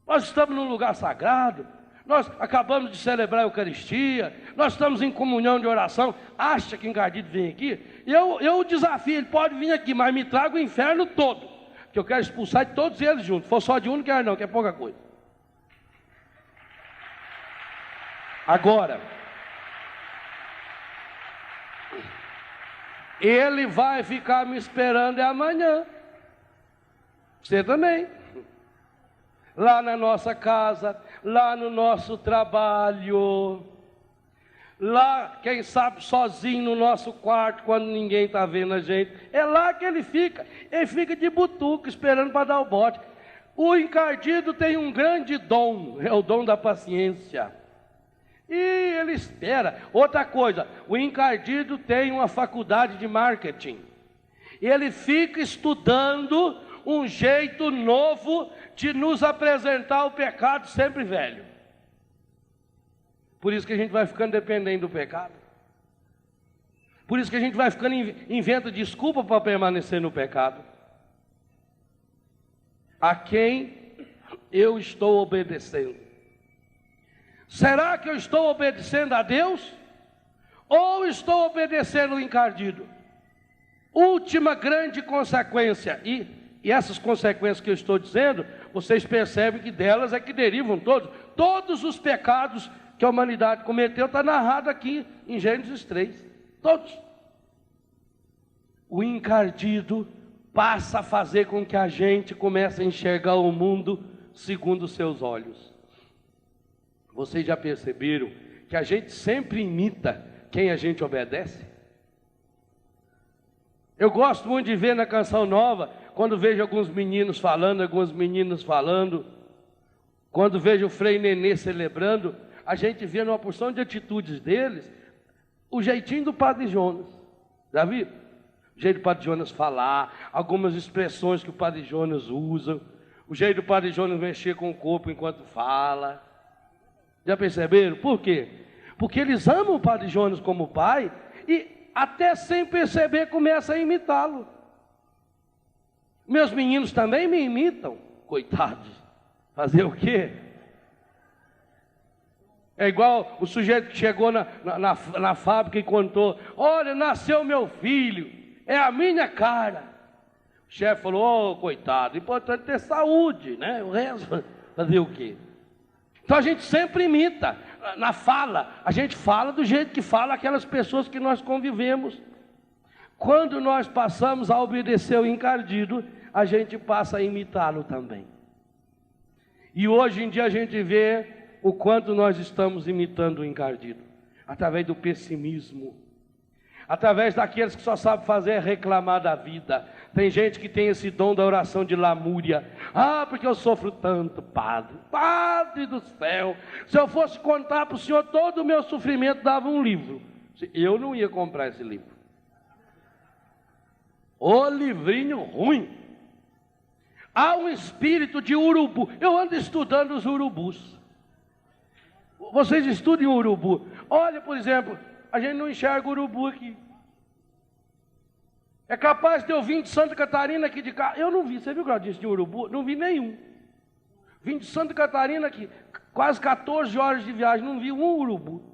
Nós estamos num lugar sagrado. Nós acabamos de celebrar a Eucaristia. Nós estamos em comunhão de oração. Acha que o encardido vem aqui? Eu desafio, ele pode vir aqui, mas me traga o inferno todo. que eu quero expulsar de todos eles juntos. Se for só de um, não quero não, que é pouca coisa. Agora, ele vai ficar me esperando amanhã. Você também. Lá na nossa casa, lá no nosso trabalho, lá, quem sabe, sozinho no nosso quarto, quando ninguém está vendo a gente. É lá que ele fica de butuca, esperando para dar o bote. O encardido tem um grande dom, é o dom da paciência. E ele espera. Outra coisa, o encardido tem uma faculdade de marketing. Ele fica estudando um jeito novo de nos apresentar o pecado sempre velho. Por isso que a gente vai ficando dependente do pecado. Por isso que a gente vai ficando, inventa desculpa para permanecer no pecado. A quem eu estou obedecendo? Será que eu estou obedecendo a Deus? Ou estou obedecendo o encardido? Última grande consequência, e essas consequências que eu estou dizendo, vocês percebem que delas é que derivam todos os pecados que a humanidade cometeu, está narrado aqui em Gênesis 3, todos. O encardido passa a fazer com que a gente comece a enxergar o mundo segundo os seus olhos. Vocês já perceberam que a gente sempre imita quem a gente obedece? Eu gosto muito de ver na Canção Nova, quando vejo alguns meninos falando, algumas meninas falando, quando vejo o Frei Nenê celebrando, a gente vê numa porção de atitudes deles, o jeitinho do Padre Jonas. Já viu? O jeito do Padre Jonas falar, algumas expressões que o Padre Jonas usa, o jeito do Padre Jonas mexer com o corpo enquanto fala. Já perceberam? Por quê? Porque eles amam o Padre Jonas como pai e até sem perceber começam a imitá-lo. Meus meninos também me imitam, coitados. Fazer o quê? É igual o sujeito que chegou na fábrica e contou: olha, nasceu meu filho, é a minha cara. O chefe falou: coitado, importante ter saúde, né? O resto, fazer o quê? Então a gente sempre imita, na fala, a gente fala do jeito que fala aquelas pessoas que nós convivemos. Quando nós passamos a obedecer o encardido, a gente passa a imitá-lo também. E hoje em dia a gente vê o quanto nós estamos imitando o encardido, através do pessimismo, através daqueles que só sabem fazer reclamar da vida. Tem gente que tem esse dom da oração de lamúria. Ah, porque eu sofro tanto, padre. Padre do céu, se eu fosse contar para o senhor todo o meu sofrimento, dava um livro. Eu não ia comprar esse livro. Ô livrinho ruim. Há um espírito de urubu. Eu ando estudando os urubus. Vocês estudem o urubu. Olha, por exemplo, a gente não enxerga o urubu aqui. É capaz de eu vir de Santa Catarina aqui de cá. Eu não vi, você viu que eu disse de urubu? Não vi nenhum. Vim de Santa Catarina aqui, quase 14 horas de viagem, não vi um urubu.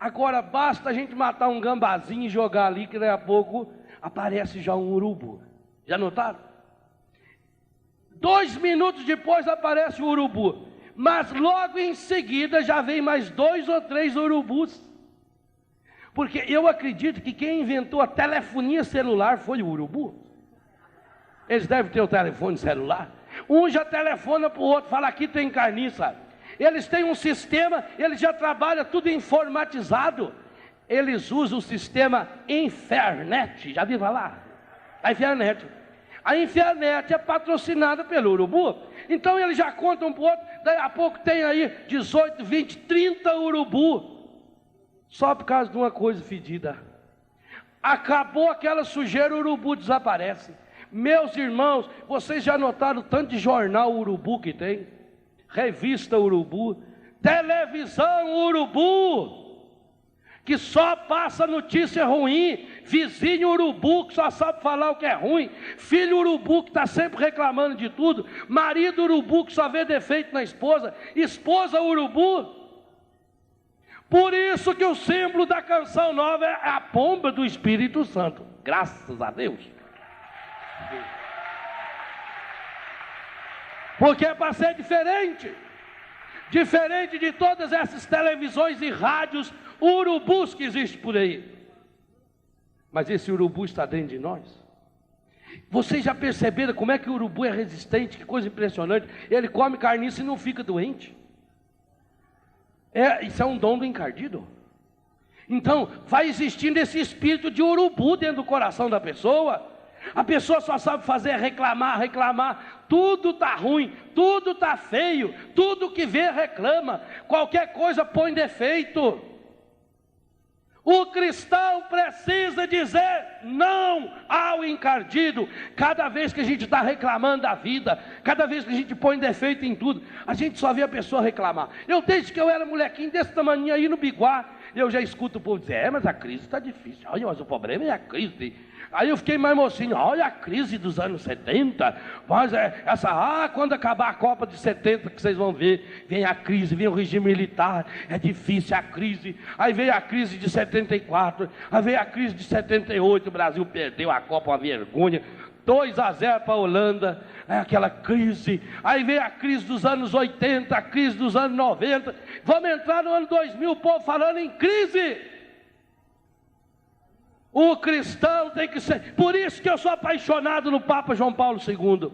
Agora basta a gente matar um gambazinho e jogar ali, que daqui a pouco aparece já um urubu. Já notaram? 2 minutos depois aparece o urubu. Mas logo em seguida já vem mais 2 ou 3 urubus. Porque eu acredito que quem inventou a telefonia celular foi o urubu. Eles devem ter o telefone celular. Um já telefona para o outro, fala: aqui tem carniça. Eles têm um sistema, eles já trabalham tudo informatizado. Eles usam o sistema Infernet. Já viu falar? A Infernet. A Infernet é patrocinada pelo urubu. Então eles já contam para o outro. Daí a pouco tem aí 18, 20, 30 urubu. Só por causa de uma coisa fedida. Acabou aquela sujeira, o urubu desaparece. Meus irmãos, vocês já notaram o tanto de jornal urubu que tem? Revista urubu, televisão urubu, que só passa notícia ruim. Vizinho urubu que só sabe falar o que é ruim. Filho urubu que está sempre reclamando de tudo. Marido urubu que só vê defeito na esposa. Esposa urubu. Por isso que o símbolo da Canção Nova é a pomba do Espírito Santo. Graças a Deus. Porque é para ser diferente. Diferente de todas essas televisões e rádios urubus que existem por aí. Mas esse urubu está dentro de nós. Vocês já perceberam como é que o urubu é resistente? Que coisa impressionante. Ele come carniça e não fica doente. Isso é um dom do encardido. Então, vai existindo esse espírito de urubu dentro do coração da pessoa. A pessoa só sabe fazer reclamar, reclamar. Tudo está ruim, tudo está feio, tudo que vê reclama. Qualquer coisa põe defeito. O cristão precisa dizer não ao encardido. Cada vez que a gente está reclamando da vida, cada vez que a gente põe defeito em tudo, a gente só vê a pessoa reclamar. Desde que eu era molequinho desse tamanho aí no Biguá, eu já escuto o povo dizer, mas a crise está difícil. Olha, mas o problema é a crise. Aí eu fiquei mais mocinho, olha a crise dos anos 70, mas quando acabar a Copa de 70 que vocês vão ver, vem a crise, vem o regime militar, é difícil a crise, aí veio a crise de 74, aí veio a crise de 78, o Brasil perdeu a Copa, uma vergonha, 2-0 para a Holanda, aquela crise, aí veio a crise dos anos 80, a crise dos anos 90, vamos entrar no ano 2000, o povo falando em crise. O cristão tem que ser, por isso que eu sou apaixonado no Papa João Paulo II,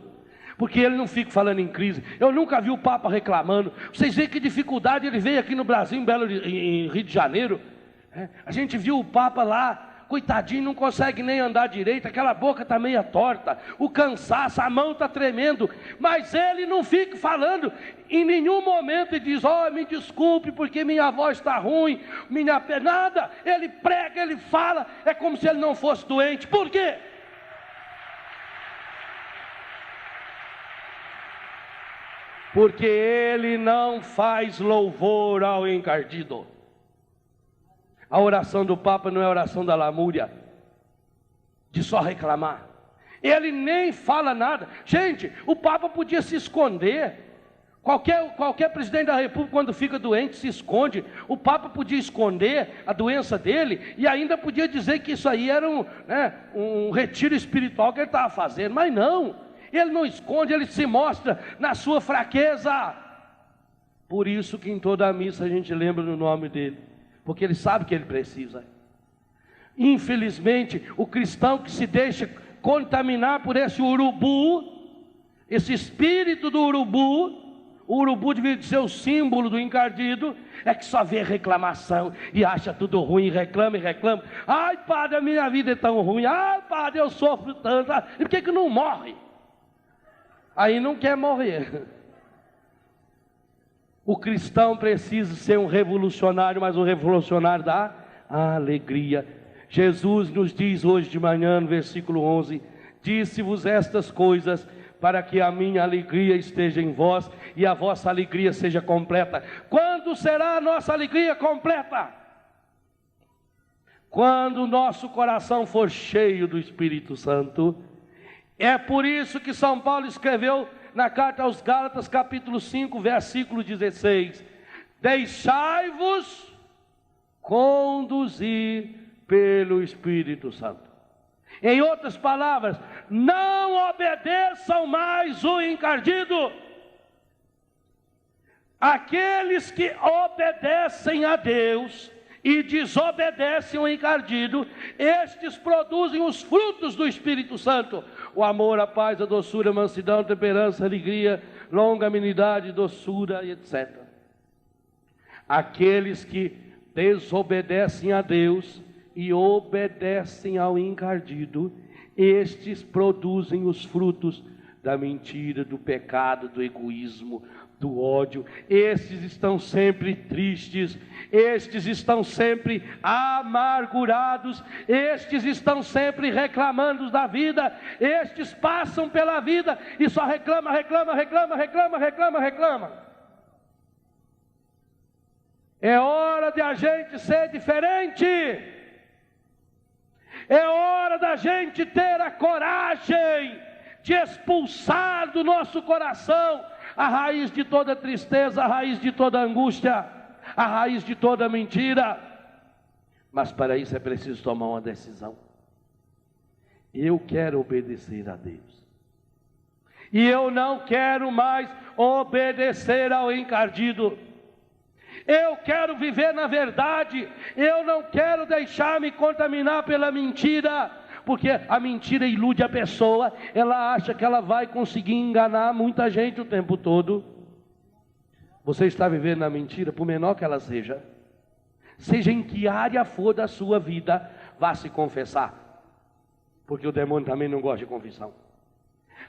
porque ele não fica falando em crise. Eu nunca vi o Papa reclamando. Vocês veem que dificuldade ele veio aqui no Brasil, em Rio de Janeiro. A gente viu o Papa lá, coitadinho, não consegue nem andar direito, aquela boca está meia torta, o cansaço, a mão está tremendo, mas ele não fica falando em nenhum momento e diz, me desculpe porque minha voz está ruim, nada, ele prega, ele fala, é como se ele não fosse doente. Por quê? Porque ele não faz louvor ao encardido. A oração do Papa não é a oração da lamúria, de só reclamar. Ele nem fala nada. Gente, o Papa podia se esconder. Qualquer presidente da República, quando fica doente, se esconde. O Papa podia esconder a doença dele e ainda podia dizer que isso aí era um retiro espiritual que ele estava fazendo. Mas não, ele não esconde, ele se mostra na sua fraqueza. Por isso que em toda a missa a gente lembra do nome dele. Porque ele sabe que ele precisa. Infelizmente, o cristão que se deixa contaminar por esse urubu, esse espírito do urubu, o urubu devia ser o símbolo do encardido, é que só vê reclamação e acha tudo ruim, reclama e reclama. Ai, padre, a minha vida é tão ruim. Ai, padre, eu sofro tanto. E por que não morre? Aí não quer morrer. O cristão precisa ser um revolucionário, mas um revolucionário da alegria. Jesus nos diz hoje de manhã, no versículo 11, disse-vos estas coisas, para que a minha alegria esteja em vós, e a vossa alegria seja completa. Quando será a nossa alegria completa? Quando o nosso coração for cheio do Espírito Santo. É por isso que São Paulo escreveu na carta aos Gálatas, capítulo 5, versículo 16: deixai-vos conduzir pelo Espírito Santo. Em outras palavras, não obedeçam mais o encardido. Aqueles que obedecem a Deus e desobedecem o encardido, estes produzem os frutos do Espírito Santo: o amor, a paz, a doçura, a mansidão, a temperança, a alegria, longanimidade, doçura, etc. Aqueles que desobedecem a Deus e obedecem ao encardido, estes produzem os frutos da mentira, do pecado, do egoísmo, do ódio. Estes estão sempre tristes, estes estão sempre amargurados, estes estão sempre reclamando da vida, estes passam pela vida e só reclama. É hora de a gente ser diferente. É hora da gente ter a coragem de expulsar do nosso coração a raiz de toda tristeza, a raiz de toda angústia, a raiz de toda mentira. Mas para isso é preciso tomar uma decisão. Eu quero obedecer a Deus. E eu não quero mais obedecer ao encardido. Eu quero viver na verdade. Eu não quero deixar-me contaminar pela mentira, porque a mentira ilude a pessoa. Ela acha que ela vai conseguir enganar muita gente o tempo todo. Você está vivendo na mentira, por menor que ela seja em que área for da sua vida, vá se confessar, porque o demônio também não gosta de confissão.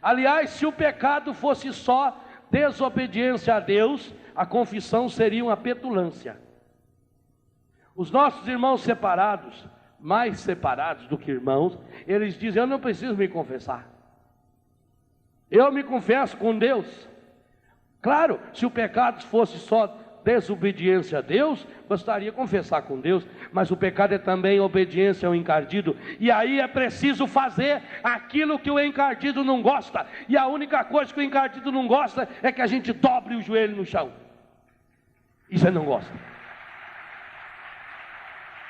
Aliás, se o pecado fosse só desobediência a Deus, a confissão seria uma petulância. Os nossos irmãos separados, mais separados do que irmãos, eles dizem: eu não preciso me confessar, eu me confesso com Deus. Claro, se o pecado fosse só desobediência a Deus, bastaria confessar com Deus, mas o pecado é também obediência ao encardido, e aí é preciso fazer aquilo que o encardido não gosta, e a única coisa que o encardido não gosta é que a gente dobre o joelho no chão. Isso ele não gosta,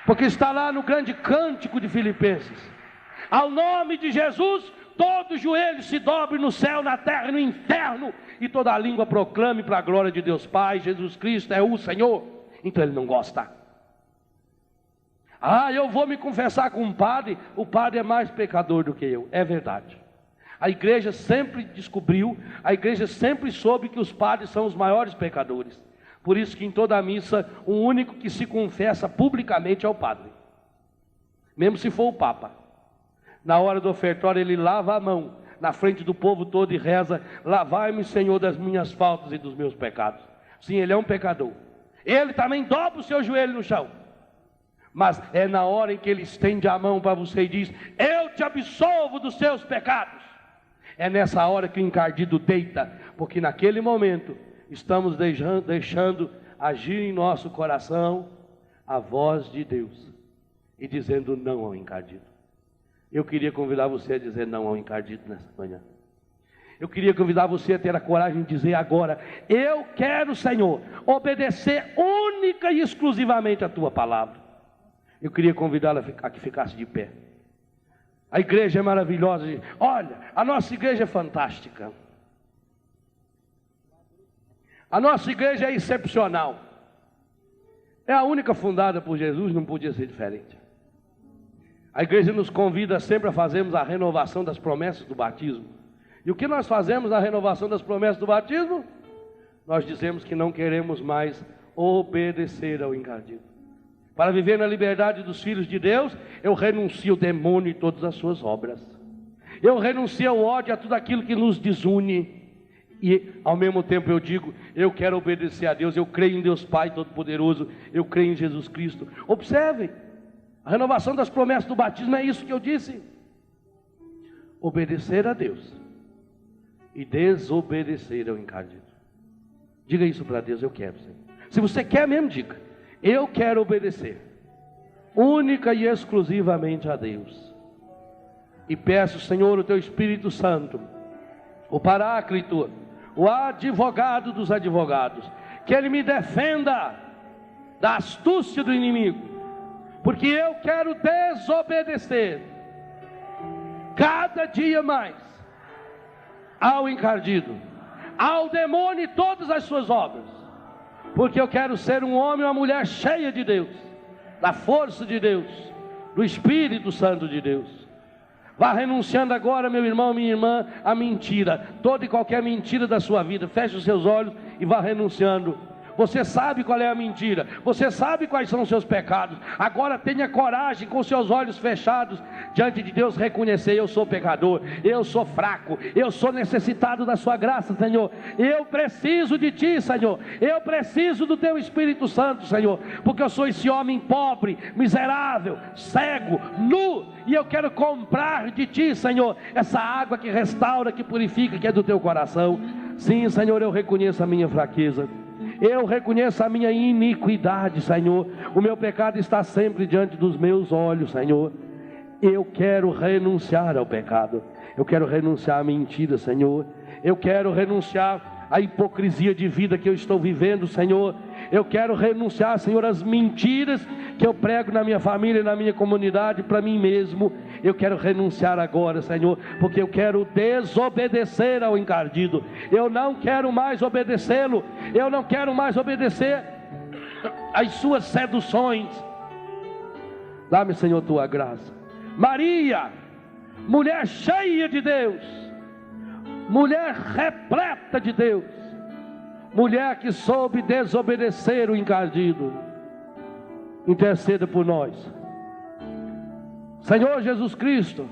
porque está lá no grande cântico de Filipenses: ao nome de Jesus todo joelho se dobre no céu, na terra e no inferno, e toda a língua proclame para a glória de Deus Pai, Jesus Cristo é o Senhor. Então ele não gosta. Eu vou me confessar com um padre, o padre é mais pecador do que eu. É verdade. A igreja sempre descobriu, a igreja sempre soube que os padres são os maiores pecadores. Por isso que em toda a missa, o único que se confessa publicamente é o padre, mesmo se for o Papa. Na hora do ofertório ele lava a mão na frente do povo todo e reza: lavai-me, Senhor, das minhas faltas e dos meus pecados. Sim, ele é um pecador. Ele também dobra o seu joelho no chão, mas é na hora em que ele estende a mão para você e diz: eu te absolvo dos seus pecados. É nessa hora que o encardido deita, porque naquele momento estamos deixando agir em nosso coração a voz de Deus e dizendo não ao encardido. Eu queria convidar você a dizer não ao encardido nessa manhã. Eu queria convidar você a ter a coragem de dizer agora: eu quero, Senhor, obedecer única e exclusivamente a Tua palavra. Eu queria convidá-la a que ficasse de pé. A igreja é maravilhosa. Olha, a nossa igreja é fantástica. A nossa igreja é excepcional. É a única fundada por Jesus, não podia ser diferente. A igreja nos convida sempre a fazermos a renovação das promessas do batismo. E o que nós fazemos na renovação das promessas do batismo? Nós dizemos que não queremos mais obedecer ao encardido. Para viver na liberdade dos filhos de Deus, eu renuncio ao demônio e todas as suas obras. Eu renuncio ao ódio, a tudo aquilo que nos desune. E ao mesmo tempo eu digo: eu quero obedecer a Deus, eu creio em Deus Pai Todo-Poderoso, eu creio em Jesus Cristo. Observem, a renovação das promessas do batismo é isso que eu disse: obedecer a Deus e desobedecer ao encardido. Diga isso para Deus: eu quero, Senhor. Se você quer mesmo, diga: eu quero obedecer única e exclusivamente a Deus. E peço, Senhor, o Teu Espírito Santo, o Paráclito, o advogado dos advogados, que Ele me defenda da astúcia do inimigo, porque eu quero desobedecer cada dia mais ao encardido, ao demônio e todas as suas obras, porque eu quero ser um homem ou uma mulher cheia de Deus, da força de Deus, do Espírito Santo de Deus. Vá renunciando agora, meu irmão, minha irmã, a mentira, toda e qualquer mentira da sua vida. Feche os seus olhos e vá renunciando. Você sabe qual é a mentira, você sabe quais são os seus pecados. Agora tenha coragem, com seus olhos fechados, diante de Deus, reconhecer: eu sou pecador, eu sou fraco, eu sou necessitado da sua graça, Senhor. Eu preciso de Ti, Senhor. Eu preciso do Teu Espírito Santo, Senhor, porque eu sou esse homem pobre, miserável, cego, nu, e eu quero comprar de Ti, Senhor, essa água que restaura, que purifica, que é do Teu coração. Sim, Senhor, eu reconheço a minha fraqueza, eu reconheço a minha iniquidade, Senhor. O meu pecado está sempre diante dos meus olhos, Senhor. Eu quero renunciar ao pecado, eu quero renunciar à mentira, Senhor. Eu quero renunciar à hipocrisia de vida que eu estou vivendo, Senhor. Eu quero renunciar, Senhor, às mentiras que eu prego na minha família e na minha comunidade para mim mesmo. Eu quero renunciar agora, Senhor, porque eu quero desobedecer ao encardido. Eu não quero mais obedecê-lo. Eu não quero mais obedecer às suas seduções. Dá-me, Senhor, tua graça. Maria, mulher cheia de Deus, mulher repleta de Deus, mulher que soube desobedecer o encardido, interceda por nós. Senhor Jesus Cristo,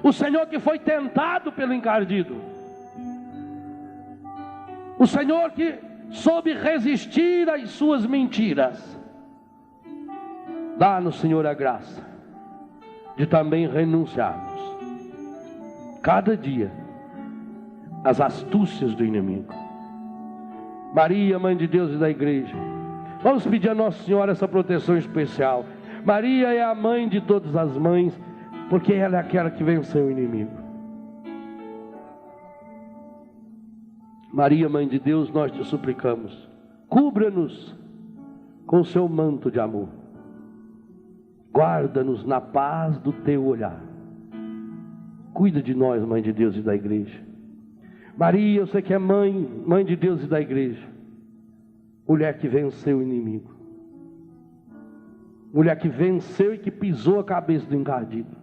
o Senhor que foi tentado pelo encardido, o Senhor que soube resistir às suas mentiras, dá-nos, Senhor, a graça de também renunciarmos cada dia às astúcias do inimigo. Maria, Mãe de Deus e da igreja, vamos pedir a Nossa Senhora essa proteção especial. Maria é a mãe de todas as mães, porque ela é aquela que venceu o inimigo. Maria, Mãe de Deus, nós te suplicamos, cubra-nos com o seu manto de amor, guarda-nos na paz do teu olhar, cuida de nós, Mãe de Deus e da igreja. Maria, eu sei que é mãe de Deus e da igreja, mulher que venceu o inimigo, mulher que venceu e que pisou a cabeça do encardido.